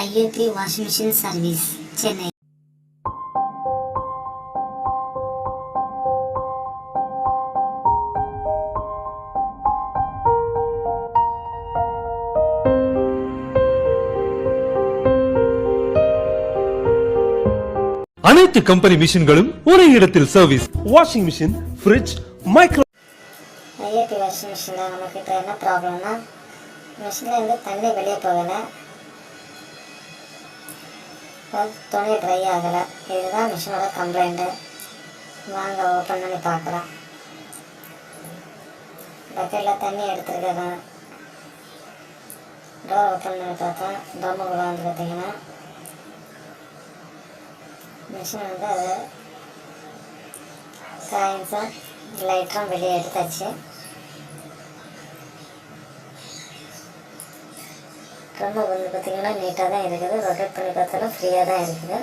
IFB washing machine service, Chennai. அனைத்து company மிஷின்களும் ஒரே இடத்தில் service. Washing machine, fridge, micro. IFB washing மிஷின்ல நமக்கு இப்போ என்ன ப்ராப்ளம்னா, மிஷின்ல இருந்து தண்ணி வெளியே போகலை, துணி ட்ரை ஆகலை. இதுதான் மிஷினோட கம்ப்ளைண்ட்டு. வாங்க ஓப்பன் பண்ணி பார்க்கலாம். பக்கெட்டில் தண்ணி எடுத்துருக்கிறேன். டோர் ஓப்பன் பண்ணி பார்த்தா ட்ரம்முக்குள்ளே வந்து பார்த்தீங்கன்னா மிஷின் வந்து அது காயின்ஸும் லைட்டும் வெளியே எடுத்தாச்சு. ட்ரம்மு வந்து பார்த்திங்கன்னா நீட்டாக தான் இருக்குது. ரொட்டேட் பண்ணி பார்த்தாலும் ஃப்ரீயாக தான் இருக்குது.